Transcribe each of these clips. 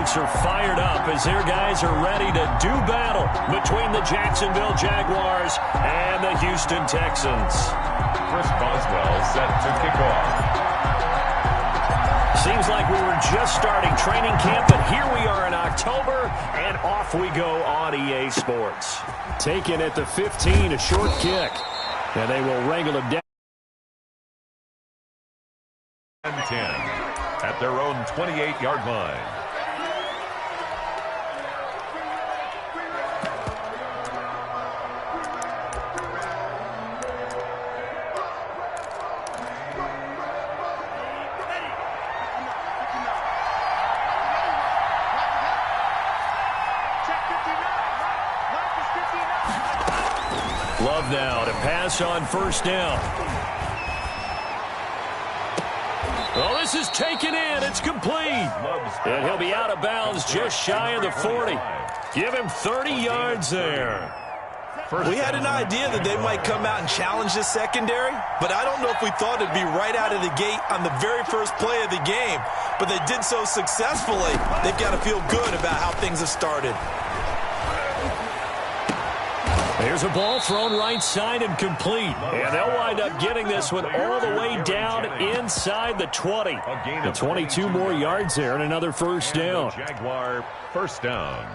folks are fired up as their guys are ready to do battle between the Jacksonville Jaguars and the Houston Texans. Chris Boswell set to kick off. Seems like we were just starting training camp, but here we are in October, and off we go on EA Sports. Taken at the 15, a short kick, and they will wrangle it down. 10 at their own 28-yard line. Love now to pass on first down. Oh, this is taken in. It's complete. And he'll be out of bounds just shy of the 40. Give him 30 yards there. We had an idea that they might come out and challenge this secondary, but I don't know if we thought it'd be right out of the gate on the very first play of the game. But they did so successfully, they've got to feel good about how things have started. There's a ball thrown right side and complete. And they'll wind up getting this one all the way down inside the 20. The 22 more yards there and another first down. Jaguar first down.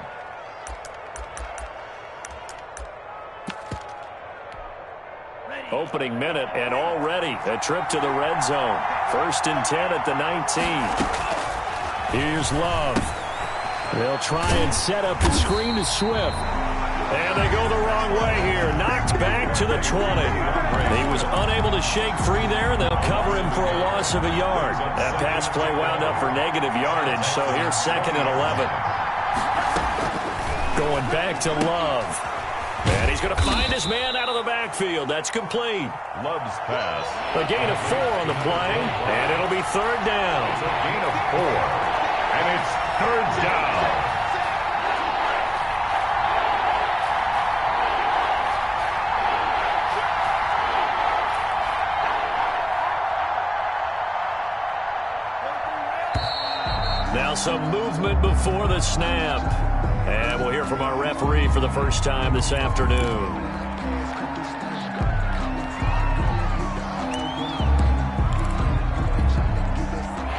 Opening minute and already a trip to the red zone. First and 10 at the 19. Here's Love. They'll try and set up the screen to Swift. And they go the wrong way here. Knocked back to the 20. He was unable to shake free there, and they'll cover him for a loss of a yard. That pass play wound up for negative yardage, so here's second and 11. Going back to Love. And he's going to find his man out of the backfield. That's complete. Love's pass. A gain of 4 on the play, and it'll be third down. It's a gain of 4, and it's third down. Now some movement before the snap. And we'll hear from our referee for the first time this afternoon.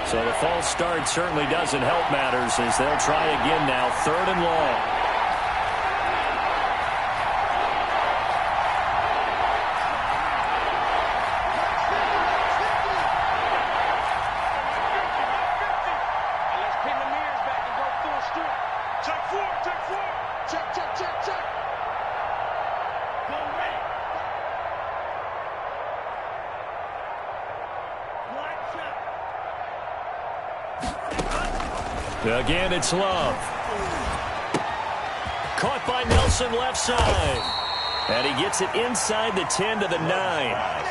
So the false start certainly doesn't help matters as they'll try again now. Third and long. Again, it's Love. Caught by Nelson left side. And he gets it inside the 10 to the 9.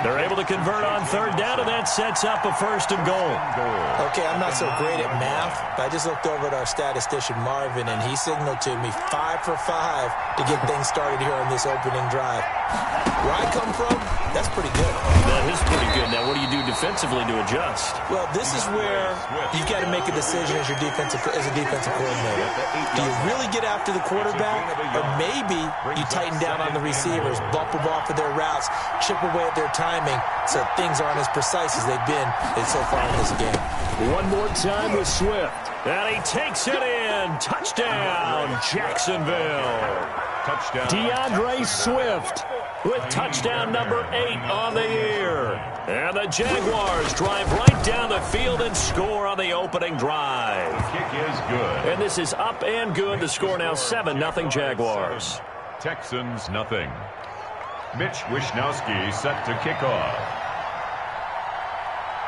They're able to convert on third down, and that sets up a first and goal. Okay, I'm not so great at math, but I just looked over at our statistician, Marvin, and he signaled to me 5 for 5 to get things started here on this opening drive. Where I come from, that's pretty good. That is pretty good. Now, what do you do defensively to adjust? Well, this is where you've got to make a decision as a defensive coordinator. Do you really get after the quarterback, or maybe you tighten down on the receivers, bump them off of their routes, chip away at their timing so things aren't as precise as they've been so far in this game. One more time with Swift. And he takes it in. Touchdown, Jacksonville. Touchdown. DeAndre Swift with touchdown number 8 on the year. And the Jaguars drive right down the field and score on the opening drive. The kick is good. And this is up and good. The score now 7-0 Jaguars. Texans nothing. Mitch Wishnowsky set to kick off.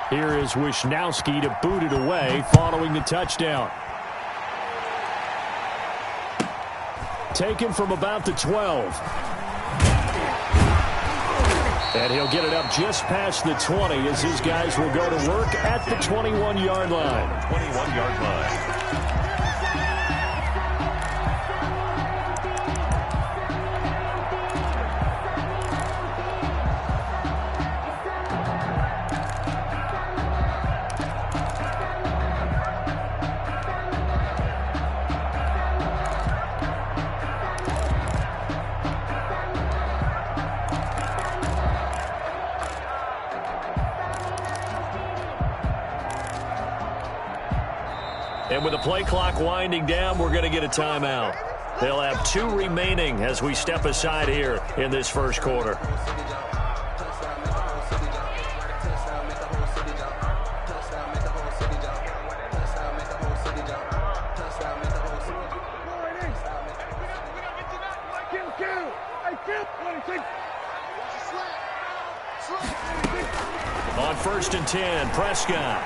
Here is Wishnowsky to boot it away following the touchdown. Taken from about the 12. And he'll get it up just past the 20 as his guys will go to work at the 21-yard line. 21-yard line. And with the play clock winding down, we're going to get a timeout. They'll have 2 remaining as we step aside here in this first quarter. On 1st and 10, Prescott.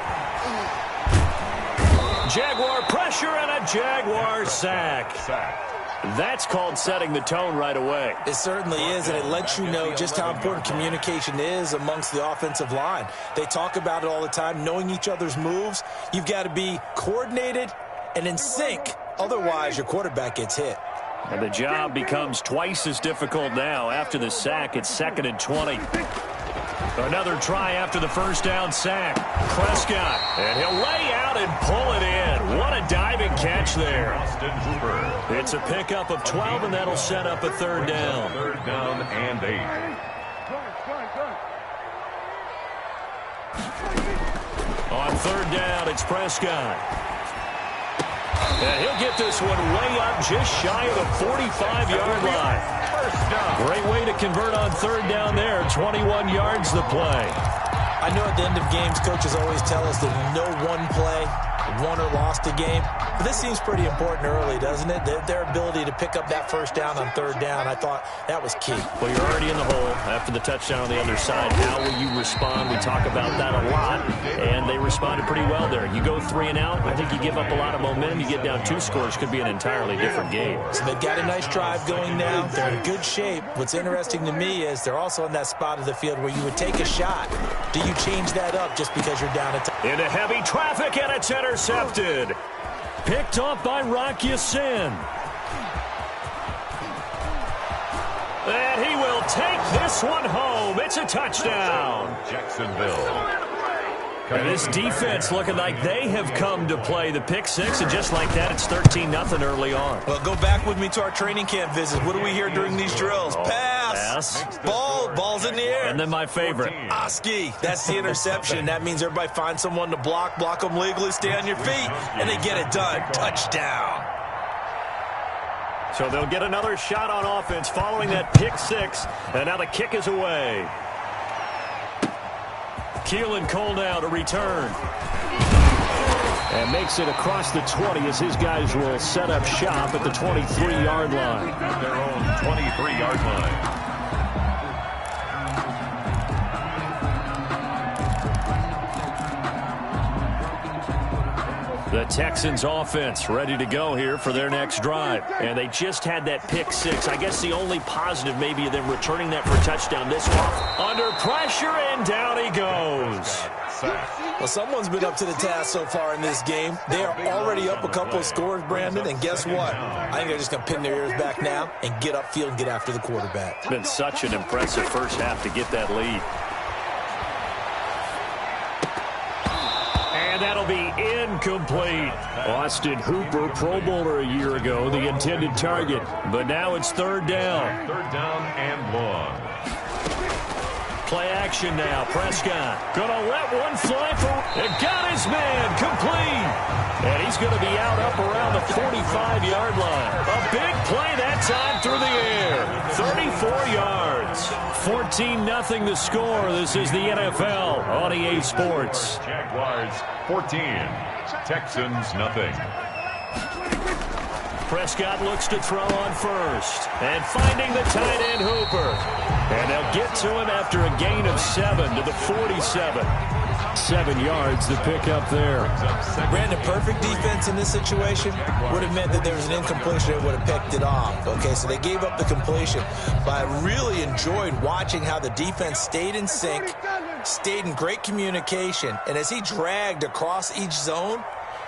Jaguar pressure and a Jaguar sack. That's called setting the tone right away. It certainly is, and it lets you know just how important communication is amongst the offensive line. They talk about it all the time, knowing each other's moves. You've got to be coordinated and in sync. Otherwise, your quarterback gets hit. And the job becomes twice as difficult now. After the sack, it's 2nd and 20. Another try after the first down sack. Prescott, and he'll lay out and pull it in. What a diving catch there. It's a pickup of 12, and that'll set up a 3rd down. 3rd down and 8. On 3rd down, it's Prescott. And he'll get this one way up just shy of the 45-yard line. Great way to convert on 3rd down there. 21 yards the play. I know at the end of games, coaches always tell us that no one play won or lost a game. But this seems pretty important early, doesn't it? Their ability to pick up that 1st down on 3rd down, I thought that was key. Well, you're already in the hole after the touchdown on the other side. How will you respond? We talk about that a lot, and they responded pretty well there. You go 3 and out, I think you give up a lot of momentum. You get down 2 scores, could be an entirely different game. So they've got a nice drive going now. They're in good shape. What's interesting to me is they're also in that spot of the field where you would take a shot. Do you change that up just because you're down into heavy traffic, and it's intercepted. Picked off by Rock Ya-Sin. And he will take this one home. It's a touchdown. Jacksonville. And this defense looking like they have come to play the pick 6, and just like that, it's 13-0 early on. Well, go back with me to our training camp visit. What do we hear during these drills? Pass. Ball's in the air. And then my favorite. Oski. That's the interception. That means everybody finds someone to block them legally, stay on your feet, and they get it done. Touchdown. So they'll get another shot on offense following that pick 6, and now the kick is away. Keelan Cole now to return. And makes it across the 20 as his guys will set up shop at the 23-yard line. Their own 23-yard line. The Texans offense ready to go here for their next drive. And they just had that pick 6. I guess the only positive maybe of them returning that for a touchdown this one. Under pressure, and down he goes. Well, someone's been up to the task so far in this game. They are already up a couple of scores, Brandon, and guess what? I think they're just going to pin their ears back now and get upfield and get after the quarterback. It's been such an impressive first half to get that lead. And that'll be incomplete. Austin Hooper, Pro Bowler a year ago, the intended target. But now it's 3rd down. 3rd down and long. Play action now. Prescott gonna let one fly for and got his man complete. And he's gonna be out up around the 45-yard line. A big play that time through the air. 34 yards. 14-0 the score. This is the NFL on EA Sports. Jaguars 14. Texans nothing. Prescott looks to throw on first. And finding the tight end Hooper. And they'll get to him after a gain of 7 to the 47. 7 yards to pick up there. Brandon, perfect defense in this situation would have meant that there was an incompletion that would have picked it off. Okay, so they gave up the completion. But I really enjoyed watching how the defense stayed in sync, stayed in great communication. And as he dragged across each zone,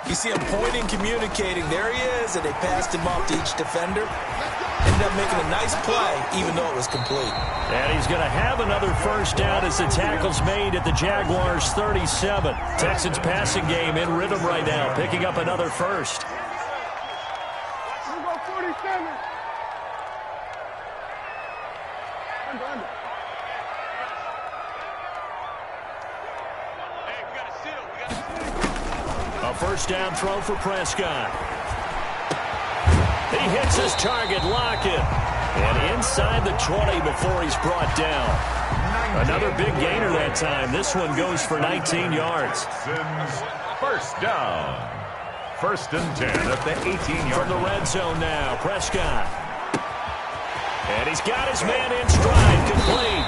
you see him pointing, communicating. There he is, and they passed him off to each defender. Ended up making a nice play, even though it was complete. And he's going to have another first down as the tackle's made at the Jaguars' 37. Texans passing game in rhythm right now, picking up another first. A first down throw for Prescott. He hits his target, Lockett. And inside the 20 before he's brought down. Another big gainer that time. This one goes for 19 yards. First down. First and 10 at the 18-yard From the red zone now, Prescott. And he's got his man in stride, complete.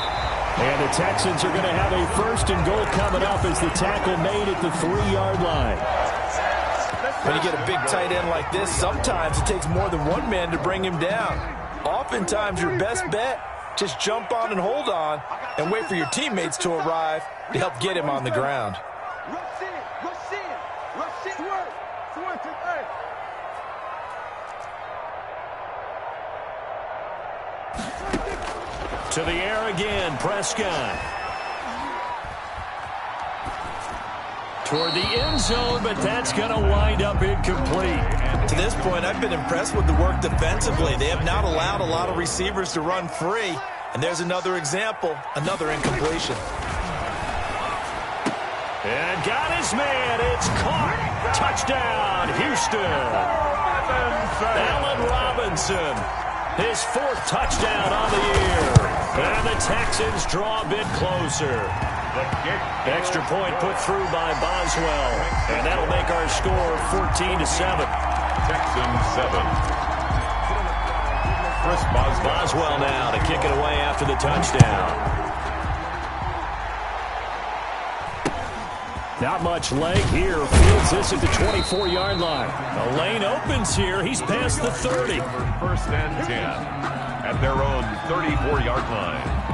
And the Texans are going to have a first and goal coming up as the tackle made at the 3-yard line. When you get a big tight end like this, sometimes it takes more than one man to bring him down. Oftentimes, your best bet, just jump on and hold on and wait for your teammates to arrive to help get him on the ground. To the air again, Prescott. Toward the end zone, but that's going to wind up incomplete. To this point, I've been impressed with the work defensively. They have not allowed a lot of receivers to run free. And there's another example, another incompletion. And got his man. It's caught. Touchdown, Houston. Allen Robinson. His fourth touchdown on the year. And the Texans draw a bit closer. Extra point put through by Boswell. And that'll make our score 14-7. Texans 7. Chris Boswell now to kick it away after the touchdown. Not much leg here. Fields this at the 24-yard line. The lane opens here. He's past the 30. First and 10 at their own 34-yard line.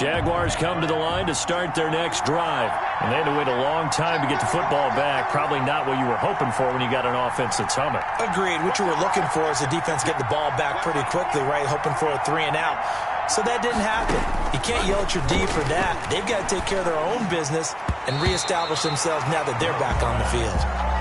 Jaguars come to the line to start their next drive. And they had to wait a long time to get the football back. Probably not what you were hoping for when you got an offense that's humming. Agreed. What you were looking for is the defense get the ball back pretty quickly, right? Hoping for a 3 and out. So that didn't happen. You can't yell at your D for that. They've got to take care of their own business and reestablish themselves now that they're back on the field.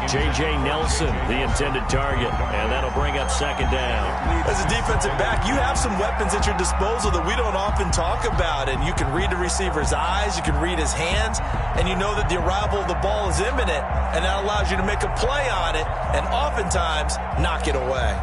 J.J. Nelson, the intended target, and that'll bring up second down. As a defensive back, you have some weapons at your disposal that we don't often talk about, and you can read the receiver's eyes, you can read his hands, and you know that the arrival of the ball is imminent, and that allows you to make a play on it and oftentimes knock it away.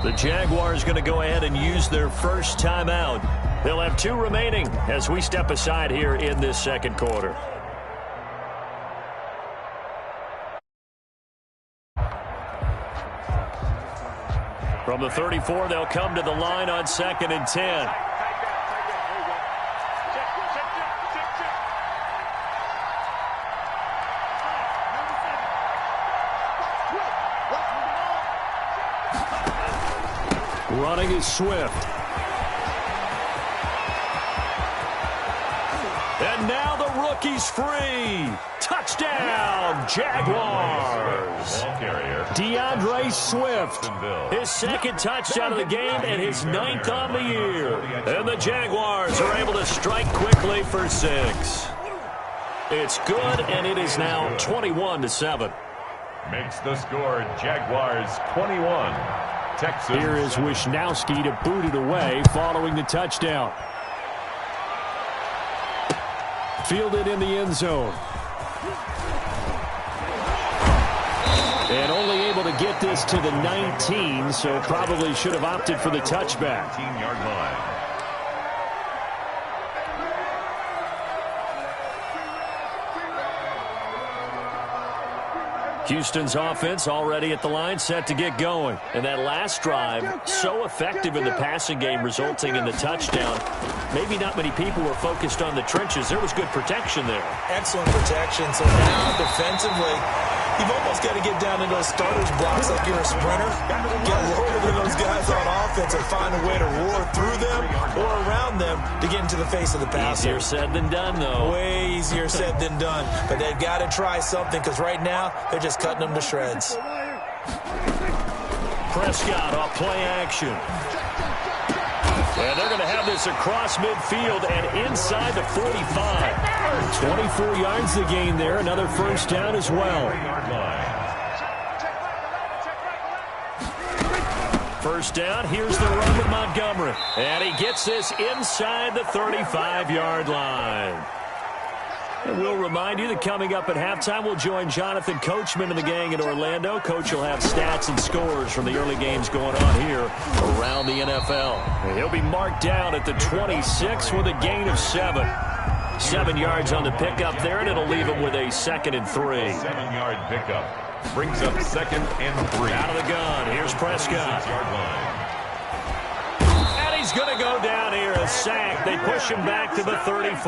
The Jaguars going to go ahead and use their first timeout. They'll have 2 remaining as we step aside here in this second quarter. From the 34, they'll come to the line on 2nd and 10. Running is Swift. And now the rookie's free. Touchdown, Jaguars. DeAndre Swift, his 2nd touchdown of the game and his 9th on the year. And the Jaguars are able to strike quickly for 6. It's good, and it is now 21-7. Makes the score Jaguars 21. Texans. Here is Wisnowski to boot it away following the touchdown. Fielded in the end zone. And only able to get this to the 19, so probably should have opted for the touchback. 19-yard line. Houston's offense already at the line, set to get going. And that last drive, so effective in the passing game, resulting in the touchdown. Maybe not many people were focused on the trenches. There was good protection there. Excellent protection. So now defensively, you've almost got to get down into those starters blocks like you're a sprinter. Get lower than those guys on offense and find a way to roar through them or around them to get into the face of the passer. Easier said than done, though. Way easier said than done. But they've got to try something because right now they're just cutting them to shreds. Prescott off play action. And they're going to have this across midfield and inside the 45. 24 yards the gain there. Another first down as well. First down. Here's the run with Montgomery. And he gets this inside the 35-yard line. And we'll remind you that coming up at halftime, we'll join Jonathan Coachman and the gang in Orlando. Coach will have stats and scores from the early games going on here around the NFL. And he'll be marked down at the 26 with a gain of 7. 7 yards on the pickup there, and it'll leave him with a 2nd and 3. 7-yard pickup. Brings up 2nd and 3. Out of the gun. Here's Prescott. 6-yard line. He's going to go down here, a sack. They push him back to the 34.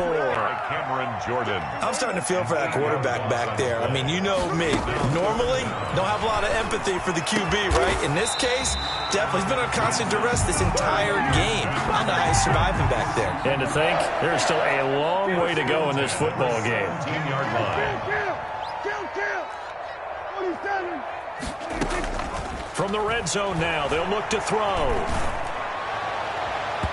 Cameron Jordan. I'm starting to feel for that quarterback back there. I mean, you know me. Normally, don't have a lot of empathy for the QB, right? In this case, definitely. He's been on constant duress this entire game. I don't know how he's surviving back there. And to think, there's still a long way to go in this football game. 10-yard line. From the red zone now, they'll look to throw.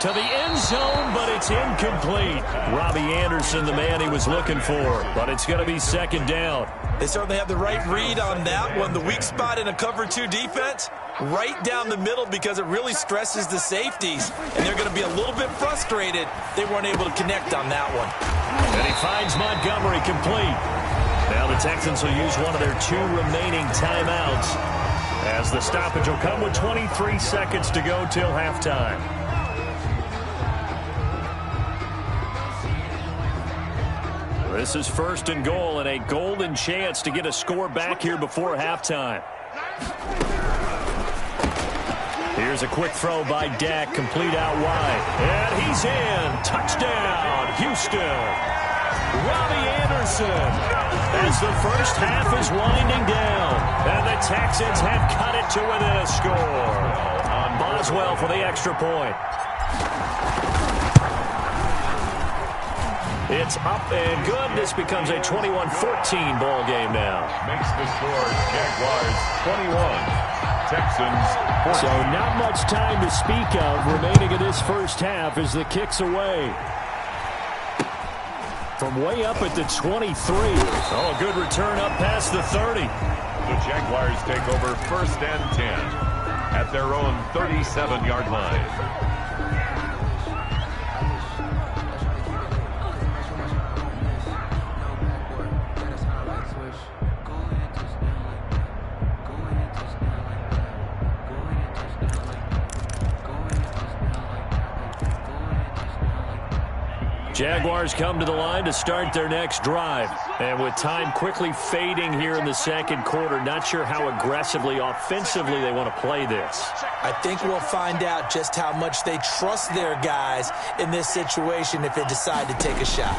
To the end zone, but it's incomplete. Robbie Anderson, the man he was looking for, but it's going to be 2nd down. They certainly have the right read on that one. The weak spot in a cover 2 defense, right down the middle because it really stresses the safeties, and they're going to be a little bit frustrated they weren't able to connect on that one. And he finds Montgomery complete. Now the Texans will use one of their 2 remaining timeouts as the stoppage will come with 23 seconds to go till halftime. This is 1st and goal and a golden chance to get a score back here before halftime. Here's a quick throw by Dak, complete out wide. And he's in. Touchdown, Houston. Robbie Anderson. As the first half is winding down. And the Texans have cut it to within a score. Boswell for the extra point. It's up and good. This becomes a 21-14 ball game now. Makes the score Jaguars 21, Texans 14. So not much time to speak of remaining in this first half as the kick's away. From way up at the 23. Oh, good return up past the 30. The Jaguars take over 1st and 10 at their own 37-yard line. Jaguars come to the line to start their next drive. And with time quickly fading here in the second quarter, not sure how aggressively, offensively they want to play this. I think we'll find out just how much they trust their guys in this situation if they decide to take a shot.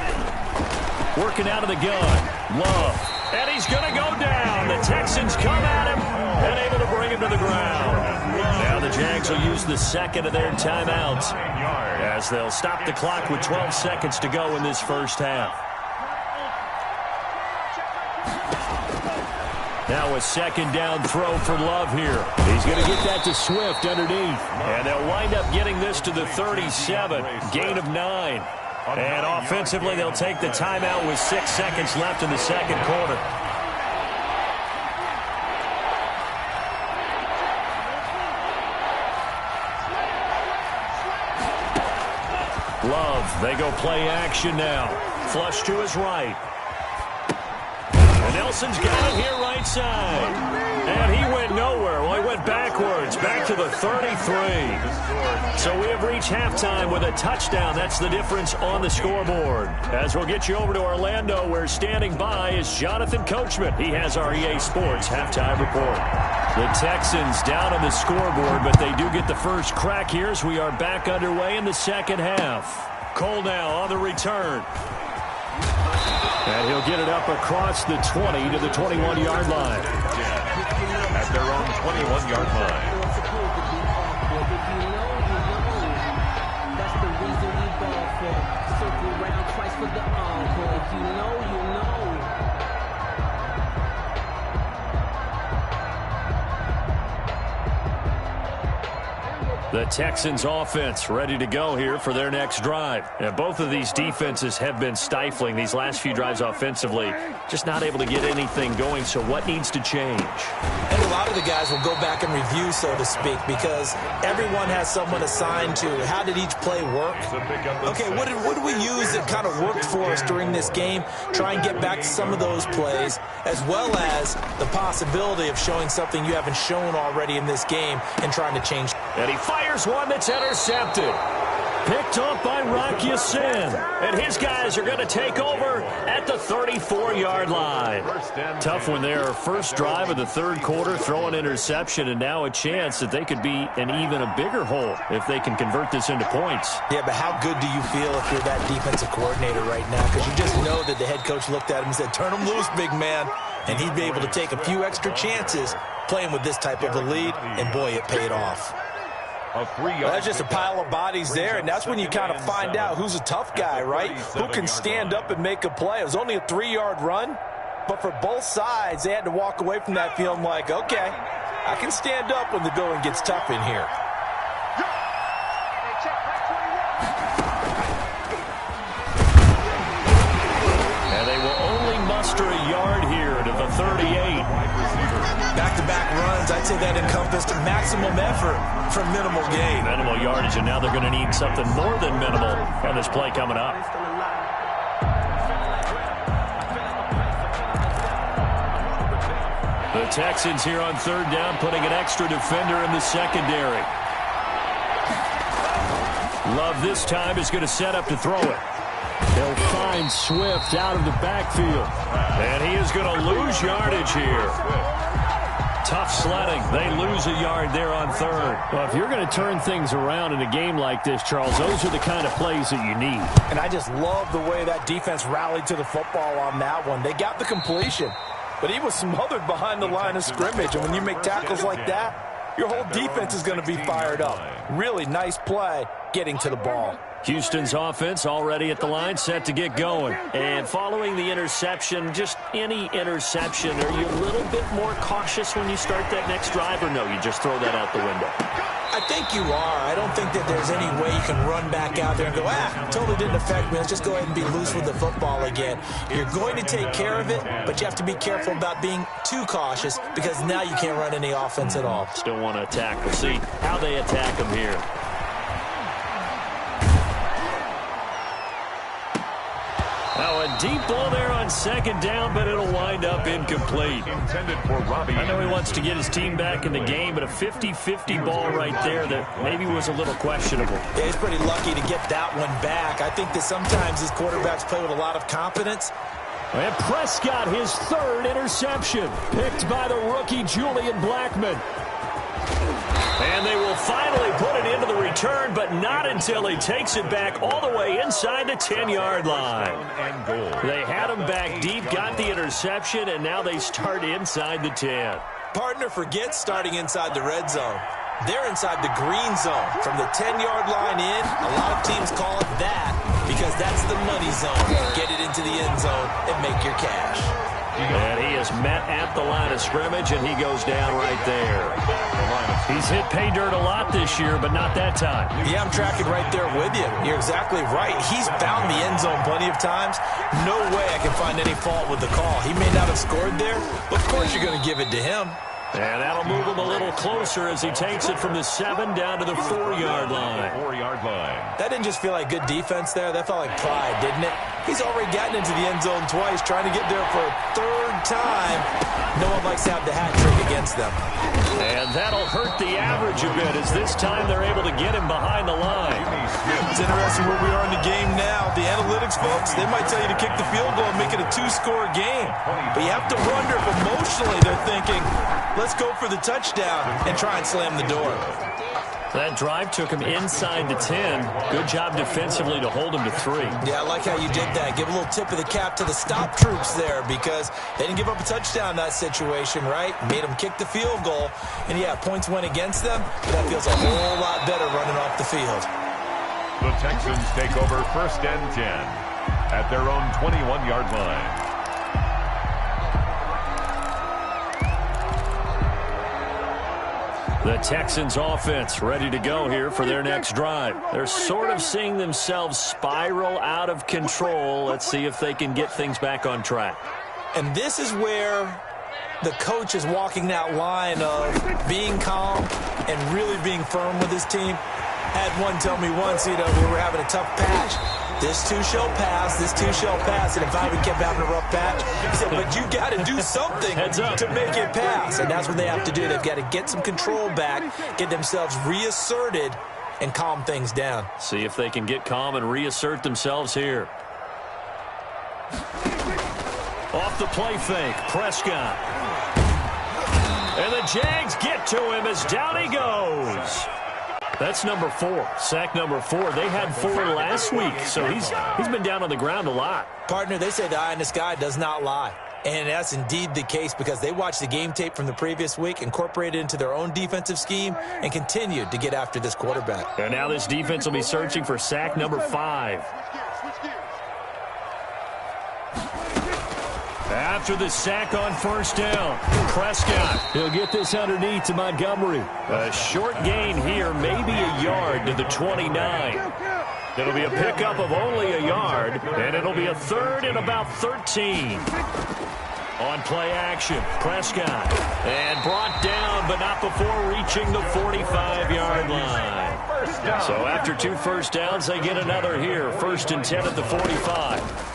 Working out of the gun, Love. And he's going to go down. The Texans come at him and able to bring him to the ground. Now the Jags will use the second of their timeouts as they'll stop the clock with 12 seconds to go in this first half. Now a second down throw for Love here. He's going to get that to Swift underneath. And they'll wind up getting this to the 37. Gain of 9. And offensively, they'll take the timeout with 6 seconds left in the second quarter. Love, they go play action now. Flush to his right. And Nelson's got it here right side. And he went nowhere. Well, he went backwards, back to the 33. So we have reached halftime with a touchdown. That's the difference on the scoreboard. As we'll get you over to Orlando, where standing by is Jonathan Coachman. He has our EA Sports halftime report. The Texans down on the scoreboard, but they do get the first crack here as we are back underway in the second half. Cole now on the return. And he'll get it up across the 20 to the 21-yard line. At their own 21-yard line. That's the reason we ball for. Circle round twice for the encore. If you know, you know. The Texans offense ready to go here for their next drive. And both of these defenses have been stifling these last few drives offensively. Just not able to get anything going, so what needs to change? And a lot of the guys will go back and review, so to speak, because everyone has someone assigned to how did each play work. Okay, what did we use that kind of worked for us during this game? Try and get back to some of those plays, as well as the possibility of showing something you haven't shown already in this game and trying to change. And he fires one that's intercepted. Picked off by Rock Ya-Sin. And his guys are going to take over at the 34-yard line. Tough one there. First drive of the third quarter, throw an interception, and now a chance that they could be in even a bigger hole if they can convert this into points. Yeah, but how good do you feel if you're that defensive coordinator right now? Because you just know that the head coach looked at him and said, turn him loose, big man. And he'd be able to take a few extra chances playing with this type of a lead, and boy, it paid off. Well, that's just a pile of bodies there, and that's when you kind of find out who's a tough guy, right? Who can stand up and make a play. It was only a 3-yard run, but for both sides, they had to walk away from that feeling like, okay, I can stand up when the going gets tough in here. And they will only muster a yard here to the 38. Back-to-back runs, I'd say that encompassed maximum effort for minimal gain. Minimal yardage, and now they're going to need something more than minimal on this play coming up. The Texans here on third down, putting an extra defender in the secondary. Love this time is going to set up to throw it. They'll find Swift out of the backfield. And he is going to lose yardage here. Tough sledding. They lose a yard there on third. Well, if you're going to turn things around in a game like this, Charles, those are the kind of plays that you need. And I just love the way that defense rallied to the football on that one. They got the completion, but he was smothered behind the line of scrimmage. And when you make tackles like that, your whole defense is going to be fired up. Really nice play getting to the ball. Houston's offense already at the line, set to get going. And following the interception, just any interception, are you a little bit more cautious when you start that next drive, or no, you just throw that out the window? I think you are. I don't think that there's any way you can run back out there and go, totally didn't affect me. Let's just go ahead and be loose with the football again. You're going to take care of it, but you have to be careful about being too cautious because now you can't run any offense at all. Still want to attack. We'll see how they attack them here. Now a deep ball there on second down, but it'll wind up incomplete. Intended for Robbie. I know he wants to get his team back in the game, but a 50-50 ball right there that maybe was a little questionable. Yeah, he's pretty lucky to get that one back. I think that sometimes these quarterbacks play with a lot of confidence. And Prescott, his third interception, picked by the rookie Julian Blackmon. And they will finally put it into the return, but not until he takes it back all the way inside the 10-yard line. They had him back deep, got the interception, and now they start inside the 10. Partner, forget starting inside the red zone. They're inside the green zone. From the 10-yard line in, a lot of teams call it that because that's the money zone. Get it into the end zone and make your cash. And he is met at the line of scrimmage, and he goes down right there. He's hit pay dirt a lot this year, but not that time. Yeah, I'm tracking right there with you. You're exactly right. He's found the end zone plenty of times. No way I can find any fault with the call. He may not have scored there, but of course you're going to give it to him. And that'll move him a little closer as he takes it from the 7 down to the 4-yard line. 4-yard line. That didn't just feel like good defense there. That felt like pride, didn't it? He's already gotten into the end zone twice, trying to get there for a third time. No one likes to have the hat trick against them. And that'll hurt the average a bit as this time they're able to get him behind the line. It's interesting where we are in the game now. The analytics folks, they might tell you to kick the field goal and make it a 2-score game. But you have to wonder if emotionally they're thinking, let's go for the touchdown and try and slam the door. That drive took him inside the 10. Good job defensively to hold him to 3. Yeah, I like how you did that. Give a little tip of the cap to the stop troops there because they didn't give up a touchdown in that situation, right? Made them kick the field goal. And, yeah, points went against them, but that feels a whole lot better running off the field. The Texans take over 1st and 10 at their own 21-yard line. The Texans offense ready to go here for their next drive. They're sort of seeing themselves spiral out of control. Let's see if they can get things back on track. And this is where the coach is walking that line of being calm and really being firm with his team. Had one tell me once, we were having a tough patch. This too shall pass, this too shall pass. And if I would keep having a rough patch, he said, but you got to do something to make it pass. And that's what they have to do. They've got to get some control back, get themselves reasserted, and calm things down. See if they can get calm and reassert themselves here. Off the play fake, Prescott. And the Jags get to him as down he goes. That's number 4, sack number 4. They had 4 last week, so he's been down on the ground a lot. Partner, they say the eye in the sky does not lie. And that's indeed the case because they watched the game tape from the previous week, incorporated it into their own defensive scheme, and continued to get after this quarterback. And now this defense will be searching for sack number 5. After the sack on 1st down, Prescott, he'll get this underneath to Montgomery. A short gain here, maybe a yard to the 29. It'll be a pickup of only a yard, and it'll be a 3rd and about 13. On play action, Prescott, and brought down, but not before reaching the 45-yard line. So after 2 first downs, they get another here, 1st and 10 at the 45.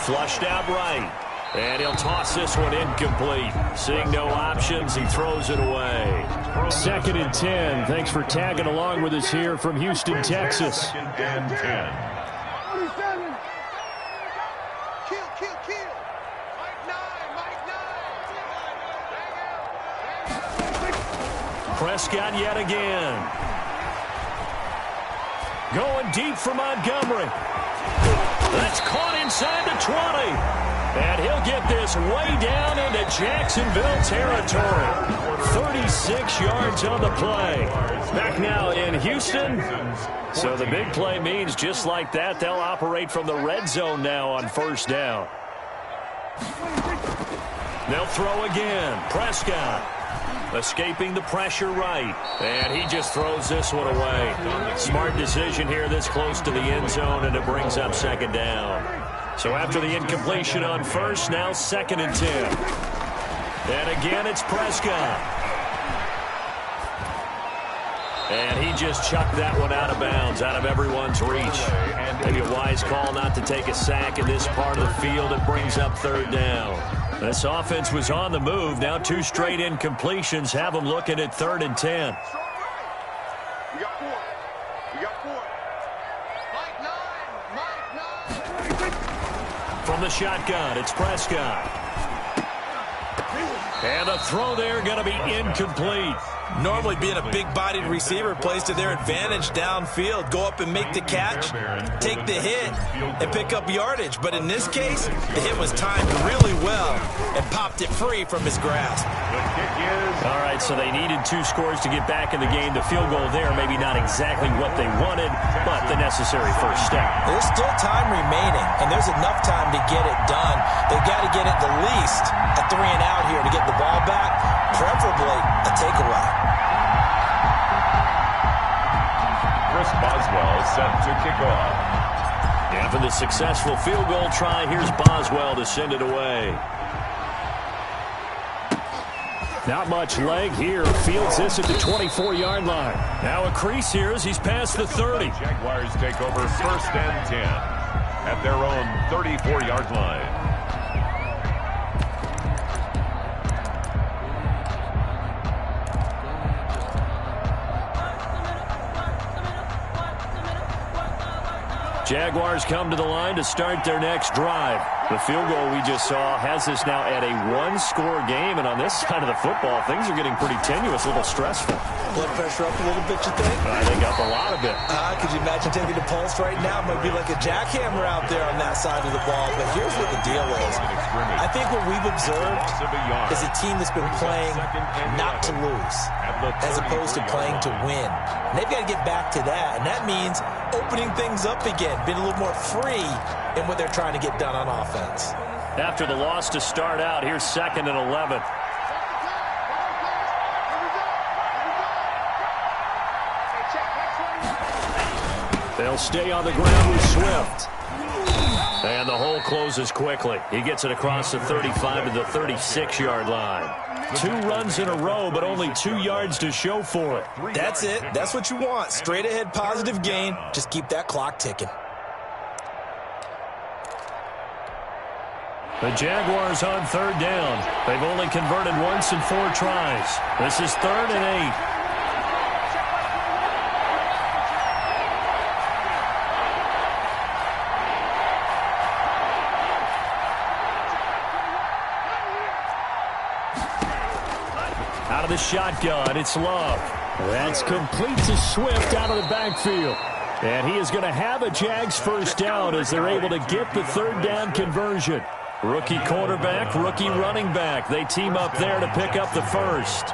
Flushed out right, and he'll toss this one incomplete. Seeing no options, he throws it away. 2nd and 10. Thanks for tagging along with us here from Houston, Texas. 2nd and 10. Prescott yet again. Going deep for Montgomery. That's caught inside the 20. And he'll get this way down into Jacksonville territory. 36 yards on the play. Back now in Houston. So the big play means just like that, they'll operate from the red zone now on 1st down. They'll throw again. Prescott. Escaping the pressure right. And he just throws this one away. Smart decision here this close to the end zone, and it brings up 2nd down. So after the incompletion on 1st, now 2nd and 10. And again, it's Prescott. And he just chucked that one out of bounds, out of everyone's reach. Maybe a wise call not to take a sack in this part of the field. It brings up third down. This offense was on the move. Now 2 straight incompletions have them looking at 3rd and 10. We got 4. We got 4. Mike 9. From the shotgun, it's Prescott. And the throw there going to be incomplete. Normally being a big-bodied receiver plays to their advantage downfield. Go up and make the catch, take the hit, and pick up yardage. But in this case, the hit was timed really well and popped it free from his grasp. All right, so they needed 2 scores to get back in the game. The field goal there, maybe not exactly what they wanted, but the necessary first step. There's still time remaining, and there's enough time to get it done. They've got to get at the least a 3 and out here to get the ball back, preferably a takeaway. Chris Boswell set to kick off. After the successful field goal try, here's Boswell to send it away. Not much leg here. Fields this at the 24-yard line. Now a crease here as he's past the 30. Jaguars take over 1st and 10 at their own 34-yard line. Jaguars come to the line to start their next drive. The field goal we just saw has us now at a 1-score game, and on this side of the football, things are getting pretty tenuous, a little stressful. Blood pressure up a little bit, you think? I think up a lot of it. Could you imagine taking the pulse right now? It might be like a jackhammer out there on that side of the ball, but here's what the deal is. I think what we've observed is a team that's been playing not to lose as opposed to playing to win. And they've got to get back to that, and that means opening things up again, being a little more free in what they're trying to get done on offense. After the loss to start out, here's 2nd and 11. They'll stay on the ground with Swift. And the hole closes quickly. He gets it across the 35 to the 36-yard line. 2 runs in a row, but only 2 yards to show for it. That's it. That's what you want. Straight ahead positive gain. Just keep that clock ticking. The Jaguars on 3rd down. They've only converted once in 4 tries. This is 3rd and 8. Out of the shotgun, it's Love. That's complete to Swift out of the backfield. And he is going to have a Jags first down as they're able to get the 3rd down conversion. Rookie quarterback, rookie running back. They team up there to pick up the first.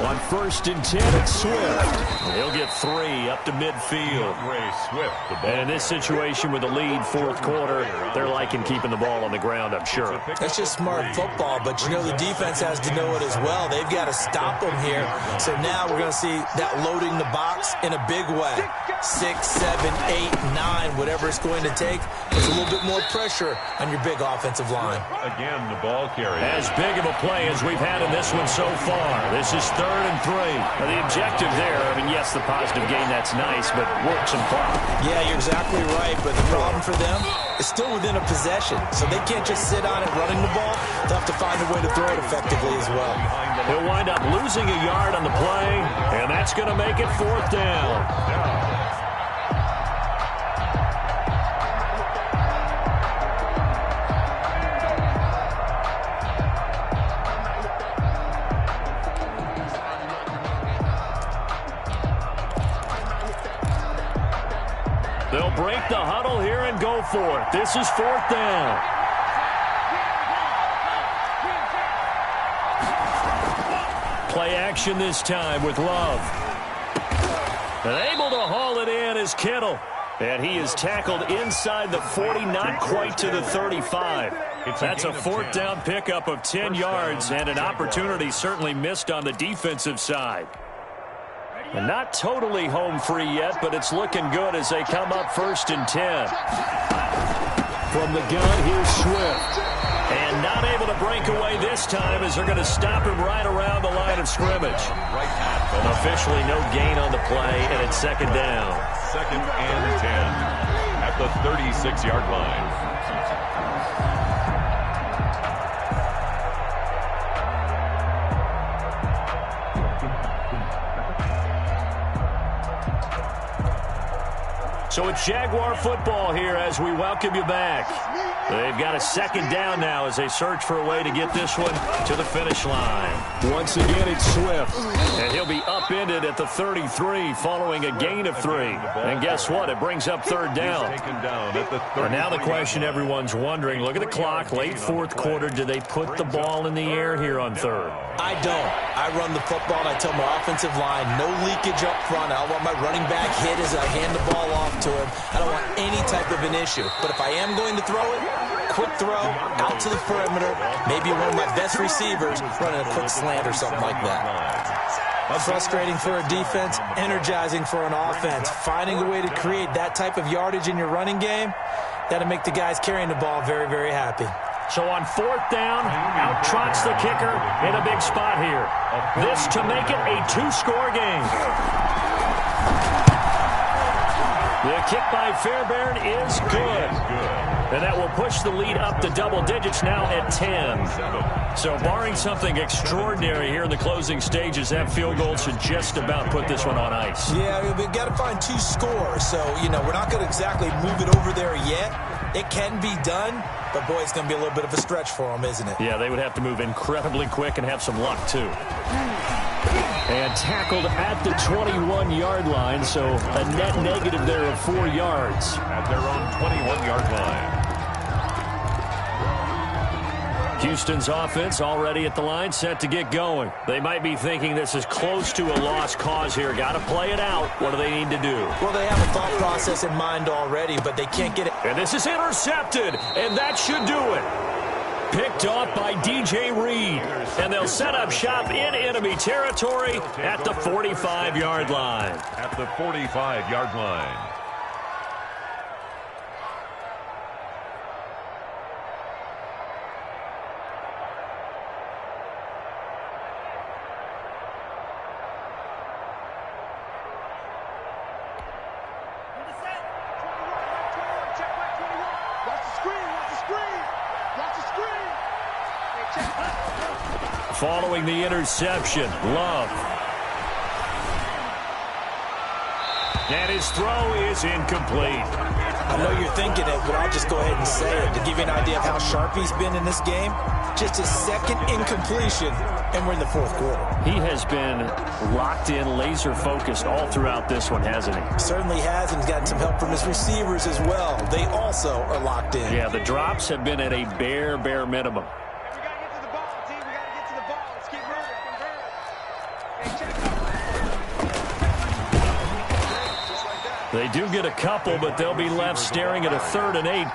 On 1st and 10, it's Swift. He'll get 3 up to midfield. And in this situation with the lead, 4th quarter, they're liking keeping the ball on the ground, I'm sure. That's just smart football, but you know the defense has to know it as well. They've got to stop them here. So now we're going to see that loading the box in a big way. 6, 7, 8, 9, whatever it's going to take. There's a little bit more pressure on your big offensive line. Again, the ball carrier. As big of a play as we've had in this one so far. This is 3rd and 3. Now, the objective there, I mean, yes, the positive gain, that's nice, but work some clock. Yeah, you're exactly right, but the problem for them is still within a possession, so they can't just sit on it running the ball. They'll have to find a way to throw it effectively as well. He'll wind up losing a yard on the play, and that's going to make it 4th down. They'll break the huddle here and go for it. This is 4th down. Play action this time with Love. And able to haul it in is Kittle. And he is tackled inside the 40, not quite to the 35. That's a 4th down pickup of 10 yards and an opportunity certainly missed on the defensive side. And not totally home free yet, but it's looking good as they come up 1st and 10. From the gun, here's Swift. And not able to break breakaway this time as they're going to stop him right around the line of scrimmage. Officially no gain on the play, and it's second down. Second and 10 at the 36-yard line. So it's Jaguar football here as we welcome you back. They've got a second down now as they search for a way to get this one to the finish line. Once again, it's Swift. And he'll be upended at the 33 following a gain of 3. And guess what? It brings up third down. And now the question everyone's wondering, look at the clock, late fourth quarter. Do they put the ball in the air here on third? I don't. I run the football, and I tell my offensive line, no leakage up front. I don't want my running back hit as I hand the ball off to him. I don't want any type of an issue. But if I am going to throw it, quick throw, out to the perimeter, maybe one of my best receivers running a quick slant or something like that. Frustrating for a defense, energizing for an offense. Finding a way to create that type of yardage in your running game, that'll make the guys carrying the ball very, very happy. So on fourth down, out trots the kicker in a big spot here. This to make it a 2-score game. The kick by Fairbairn is good. And that will push the lead up to double digits now at 10. So barring something extraordinary here in the closing stages, that field goal should just about put this one on ice. Yeah, we've got to find 2 scores. So, we're not going to exactly move it over there yet. It can be done, but, boy, it's going to be a little bit of a stretch for them, isn't it? Yeah, they would have to move incredibly quick and have some luck, too. And tackled at the 21-yard line, so a net negative there of 4 yards. At their own 21-yard line. Houston's offense already at the line, set to get going. They might be thinking this is close to a lost cause here. Got to play it out. What do they need to do? Well, they have a thought process in mind already, but they can't get it. And this is intercepted, and that should do it. Picked off by DJ Reed. And they'll set up shop in enemy territory at the 45-yard line. At the 45-yard line. Following the interception, Love. And his throw is incomplete. I know you're thinking it, but I'll just go ahead and say it. To give you an idea of how sharp he's been in this game, just his second incompletion, and we're in the fourth quarter. He has been locked in, laser-focused all throughout this one, hasn't he? Certainly has, and he's gotten some help from his receivers as well. They also are locked in. Yeah, the drops have been at a bare minimum. They do get a couple, but they'll be left staring at a 3rd and 8.